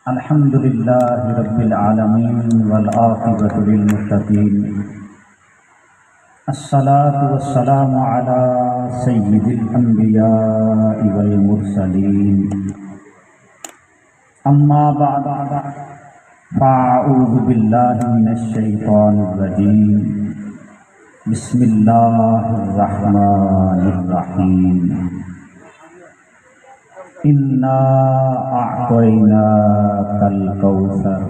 الحمد لله رب العالمين والعاقبة للمتقين الصلاة والسلام على سيد الأنبياء والمرسلين أما بعد فأعوذ بالله من الشيطان الرجيم بسم الله الرحمن الرحيم إنا أعطيناك الكوثر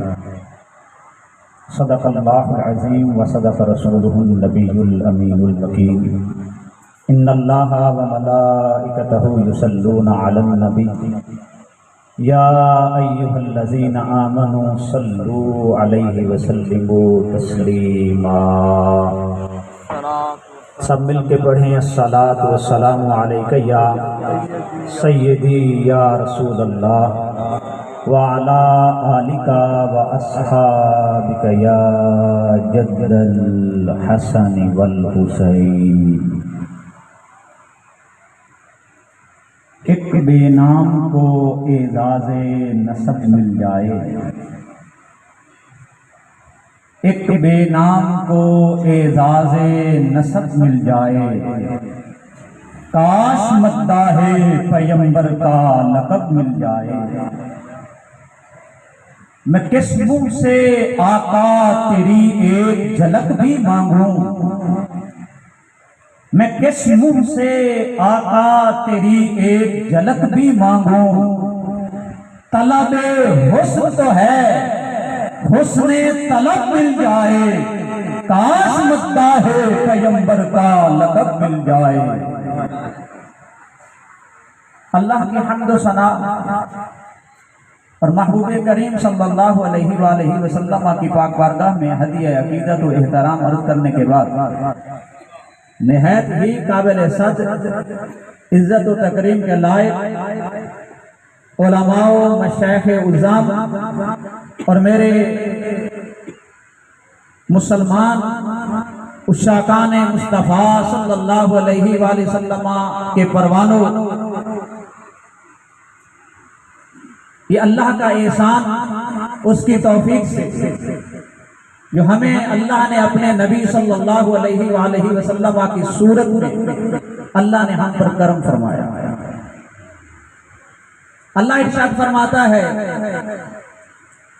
صدق الله العظيم وصدق رسوله النبي الأمين المكين إن الله وملائكته يصلون على النبي يا أيها الذين آمنوا صلوا عليه وسلموا تسليما سب مل کے پڑھیں الصلاۃ والسلام علیک یا سیدی یا رسول اللہ وعلی آلک واصحابک یا جد الحسن والحسین۔ ایک بے نام کو اعزاز نسب مل جائے، ایک بے نام کو اعزاز نسب مل جائے، کاش مداح پیغمبر کا لقب مل جائے۔ میں کس منہ سے آقا تیری ایک جھلک بھی مانگوں، میں کس منہ سے آقا تیری ایک جھلک بھی مانگوں، طلب حسن تو ہے حسن طلب مل جائے، کاش مداح پیغمبر کا لقب مل جائے۔ اللہ کی حمد و ثنا اور محبوب کریم صلی اللہ علیہ وآلہ وسلم کی پاک بارگاہ میں ہدیہ عقیدت و احترام عرض کرنے کے بعد نہایت ہی قابل صدر عزت و تکریم کے لائق علماء و مشایخ عظام اور میرے مسلمان عشاقان مصطفیٰ صلی اللہ علیہ وآلہ وسلم کے پروانوں، یہ اللہ کا احسان اس کی توفیق سے جو ہمیں اللہ نے اپنے نبی صلی اللہ علیہ وآلہ وسلم کی صورت میں اللہ نے ہم پر کرم فرمایا۔ اللہ ارشاد فرماتا ہے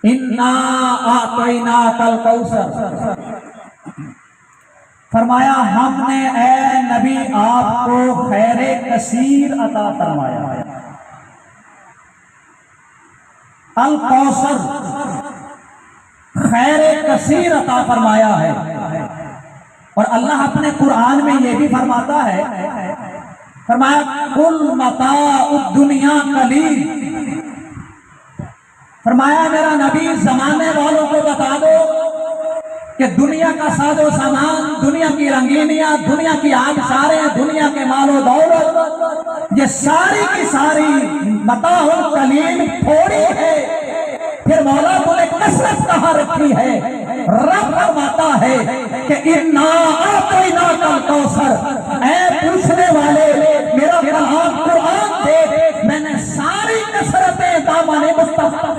اِنَّا أَعْطَيْنَاكَ الْكَوْثَرَ، فرمایا ہم نے اے نبی آپ کو خیر کثیر عطا فرمایا۔ الکوثر خیر کثیر عطا فرمایا ہے۔ اور اللہ اپنے قرآن میں یہ بھی فرماتا ہے، فرمایا قُلْ مَتَاعُ الدُّنْيَا قَلِيلٌ، فرمایا میرا نبی زمانے والوں کو بتا دو کہ دنیا کا ساز و سامان، دنیا کی رنگینیاں، دنیا کی آبشاریں، دنیا کے مال و دولت، یہ ساری کی ساری متاع القلیل تھوڑی ہے۔ پھر مولا نے کثرت کہاں رکھی ہے؟ رب فرماتا ہے کہ اِنَّا أَعْطَيْنَاكَ الْكَوْثَرَ، اے پوچھنے والے میرا کلام قرآن دیکھ، میں نے ساری کثرتیں دامن مصطفیٰ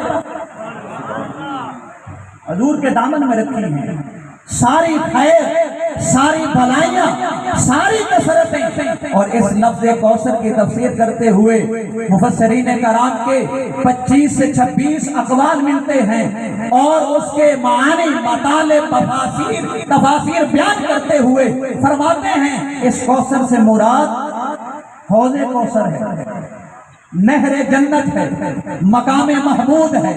حضور کے دامن میں رکھی ہیں، ساری خیر، ساری بھلائیاں، ساری کثرتیں۔ اور اس لفظ کوثر کی تفسیر کرتے ہوئے مفسرین کرام کے 25 سے 26 اقوال ملتے ہیں، اور اس کے معنی مطالب تفاسیر بیان کرتے ہوئے فرماتے ہیں اس کوثر سے مراد حوض کوثر ہے، نہر جنت ہے، مقام محمود ہے،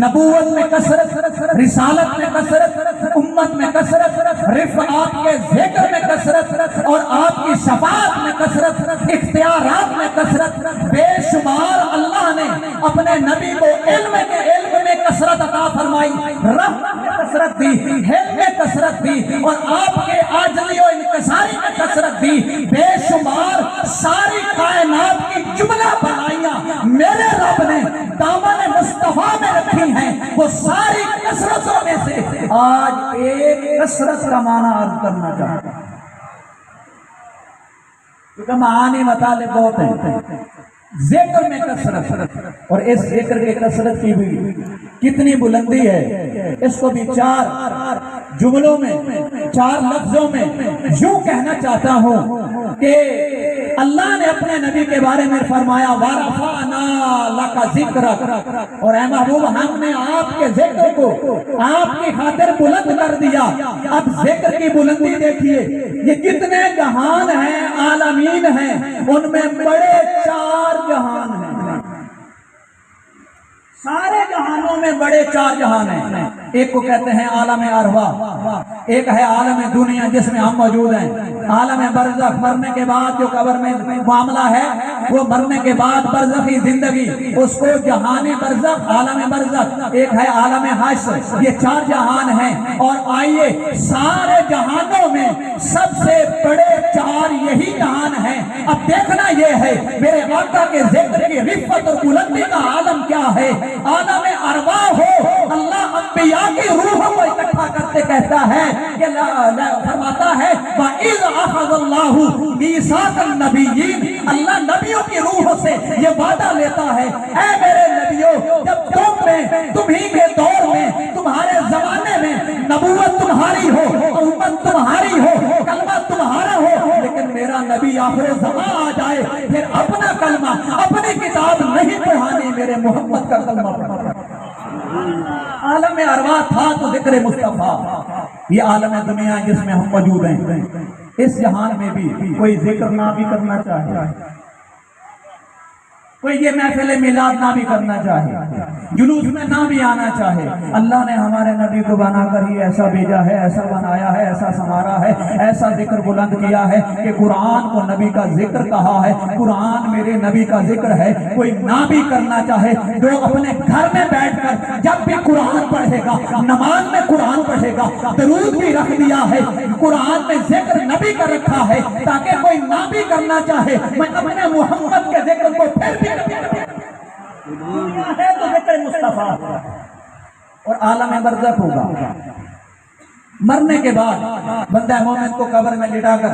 نبوت میں کثرت، رسالت میں کثرت، امت میں کثرت، رفعات کے ذکر میں کثرت، اور آپ کی شفاعت میں کثرت، اختیارات میں کثرت۔ بے شمار اللہ نے اپنے نبی کو علم میں کثرت عطا فرمائی، رحمت میں کثرت دی، حلم میں کثرت دی، اور آپ کے عاجزی و انکساری میں کثرت دی۔ بے شمار ساری کائنات کی جملہ میرے رب نے دامن مصطفیٰ میں رکھی ہیں، وہ ساری کثرتوں میں سے آج ایک کثرت کا معنی عرض کرنا چاہتا ہوں، کیونکہ معانی مطالب بہت ہیں۔ ذکر میں کثرت، اور اس ذکر کے کثرت کی بھی کتنی بلندی ہے، اس کو بھی 4 جملوں میں 4 لفظوں میں یوں کہنا چاہتا ہوں کہ اللہ نے اپنے نبی کے بارے میں فرمایا وَرَفَعْنَا لَكَ ذِكْرَكَ، اور اے محبوب ہم نے آپ کے ذکر کو آپ کی خاطر بلند کر دیا۔ اب ذکر کی بلندی دیکھیے، یہ کتنے جہان ہیں، عالمین ہیں، ان میں بڑے 4 جہان ہیں، سارے جہانوں میں بڑے 4 جہان ہیں۔ ایک کو کہتے ہیں عالم ارواح، ایک ہے عالم دنیا جس میں ہم موجود ہیں، عالم برزخ مرنے کے بعد جو قبر میں معاملہ ہے، وہ مرنے کے بعد برزخی زندگی، اس کو جہان برزخ، عالم برزخ، ایک ہے عالم حشر، یہ 4 جہان ہیں۔ اور آئیے سارے جہانوں میں سب سے بڑے 4 یہی جہان ہیں۔ اب دیکھنا یہ ہے میرے آقا کے ذکر کی رفعت اور بلندی کا عالم کیا ہے۔ عالم ارواح ہو، اللہ انبیاء کی روح کو اکٹھا کرتے کہتا ہے کہ فرماتا ہے وَإِذْ أَخَذَ اللَّهُ مِيثَاقَ النَّبِيِّينَ، اللہ نبیوں کی روح سے یہ وعدہ لیتا ہے، اے میرے نبیوں، جب تمہیں کے دور میں، تمہارے زمانے میں نبوت تمہاری ہو، امت تمہاری ہو، کلمہ تمہارا ہو، لیکن میرا نبی آخر زمان آ جائے پھر اپنا کلمہ، اپنی کتاب نہیں پڑھانی، میرے محمد کا کلمہ پڑھانا۔ عالم ارواح تھا تو ذکر مصطفیٰ، یہ عالم دنیا جس میں ہم موجود ہیں، اس جہان میں بھی کوئی ذکر نہ بھی کرنا چاہے، کوئی یہ محفل میلاد نہ بھی کرنا چاہے، جلوس میں نہ بھی آنا چاہے، اللہ نے ہمارے نبی کو بنا کر ہی ایسا بھیجا ہے، ایسا بنایا ہے، ایسا سنوارا ہے، ایسا ذکر بلند کیا ہے کہ قرآن کو نبی کا ذکر کہا ہے، قرآن میرے نبی کا ذکر ہے۔ کوئی نہ بھی کرنا چاہے، جو اپنے گھر میں بیٹھ کر جب بھی قرآن پڑھے گا، نماز میں قرآن پڑھے گا، درود بھی رکھ دیا ہے، قرآن میں ذکر نبی کا رکھا ہے، تاکہ کوئی نہ بھی کرنا چاہے میں اپنے محمد کے ذکر کو پھر بھی ہے تو ذکر مصطفیٰ۔ اور عالم برزخ ہوگا، مرنے کے بعد بندہ مومن کو قبر میں لٹا کر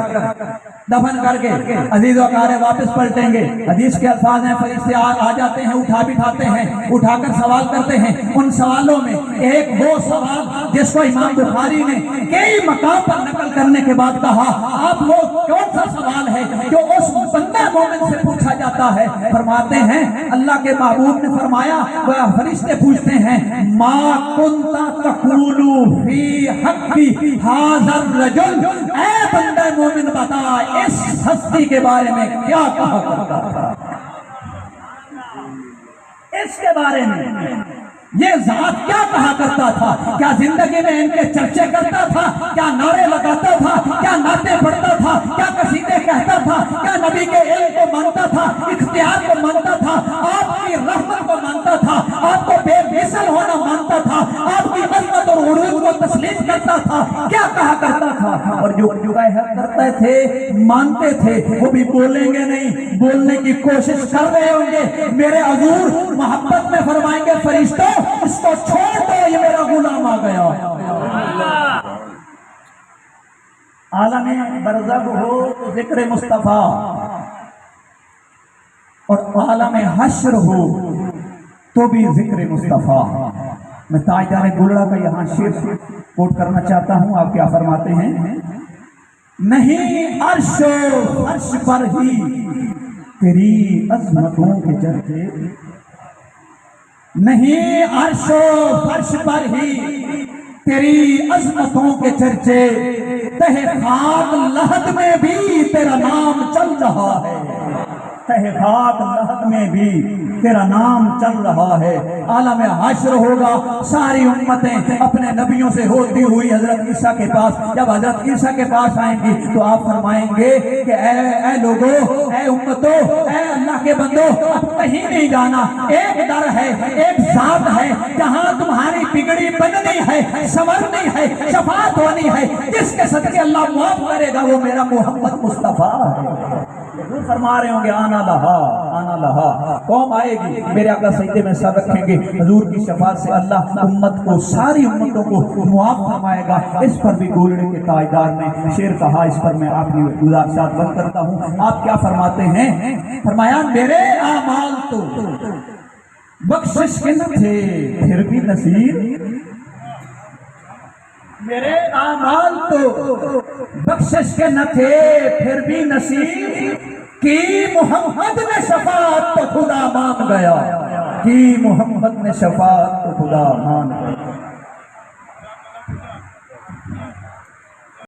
دفن کر کے عزیز و اقارب واپس پلٹیں گے۔ حدیث کے الفاظ ہیں فرشتے آ جاتے ہیں، اٹھا بٹھاتے ہیں، اٹھا کر سوال کرتے ہیں۔ ان سوالوں میں ایک وہ سوال جس کو امام بخاری نے کئی مقام پر نقل کرنے کے بعد کہا، آپ وہ کون سا سوال ہے جو اس بندہ مومن سے پوچھا جاتا ہے؟ فرماتے ہیں اللہ کے محبوب نے فرمایا، فرشتے پوچھتے ہیں ما کنت تقول فی حقی ھذا الرجل، اے بندہ مومن بتا اس ہستی کے بارے میں کیا کہا کرتا تھا، اس کے بارے میں یہ ذات کیا کہا کرتا تھا؟ کیا زندگی میں ان کے چرچے کرتا تھا؟ کیا نعرے لگاتا تھا؟ کیا نعتیں پڑھتا تھا؟ کیا قصیدے کہتا تھا؟ کیا نبی کے علم کو مانتا تھا، اختیار کو مانتا تھا، آپ کی رحمت کو مانتا تھا، آپ کو بے مثل ہونا مانتا تھا، آپ کی عظمت اور عروج کو تسلیم کرتا تھا؟ کیا کہا کرتا تھا؟ اور جو کرتے تھے، مانتے تھے، وہ بھی بولیں گے نہیں، بولنے کی کوشش کر رہے ہوں گے۔ میرے حضور محبت میں فرمائیں گے فرشتوں اس کو چھوڑ دو، یہ میرا غلام آ گیا۔ عالم برزخ ہو تو ذکر مصطفیٰ، اور عالم حشر ہو تو بھی ذکر مصطفیٰ۔ میں تاجدار گلڑا کا یہاں شعر کوٹ کرنا چاہتا ہوں، آپ کیا فرماتے ہیں؟ نہیں عرش و فرش پر ہی تیری عظمتوں کے چرچے، نہیں عرش و فرش پر ہی تیری عظمتوں کے چرچے، تہ خاک لحد میں بھی تیرا نام چل رہا ہے، تہ خاک لحد میں بھی تیرا نام چل رہا ہے۔ عالم حشر ہوگا، ساری امتیں اپنے نبیوں سے ہوتی ہوئی حضرت عیسیٰ کے پاس، جب حضرت عیسیٰ کے پاس آئیں گی تو آپ فرمائیں گے کہ اے لوگو، اے امتو، اے اللہ کے بندو، اب کہیں نہیں جانا، ایک در ہے، ایک ذات ہے جہاں تمہاری بگڑی بننی ہے، سنورنی ہے، شفاعت ہونی ہے، جس کے صدقے اللہ معاف کرے گا وہ میرا محمد مصطفیٰ ہے۔ فرما رہے ہوں گے آنا لہا آنا لہا، قوم آئے گی، میرے آقا سجدے میں سر رکھیں گے، حضور کی شفاعت سے اللہ امت کو، ساری امتوں کو معاف فرمائے گا۔ اس پر بھی گولڑے کے تاجدار نے شعر کہا، اس پر میں آپ کی گزارشات بند کرتا ہوں۔ آپ کیا فرماتے ہیں؟ فرمایا میرے اعمال تو بخشش کے نہ تھے پھر بھی نصیب، میرے اعمال تو بخشش کے نہ تھے پھر بھی نصیب، کی محمد نے شفاعت تو خدا مان گیا، کی محمد نے شفاعت تو خدا مان گیا۔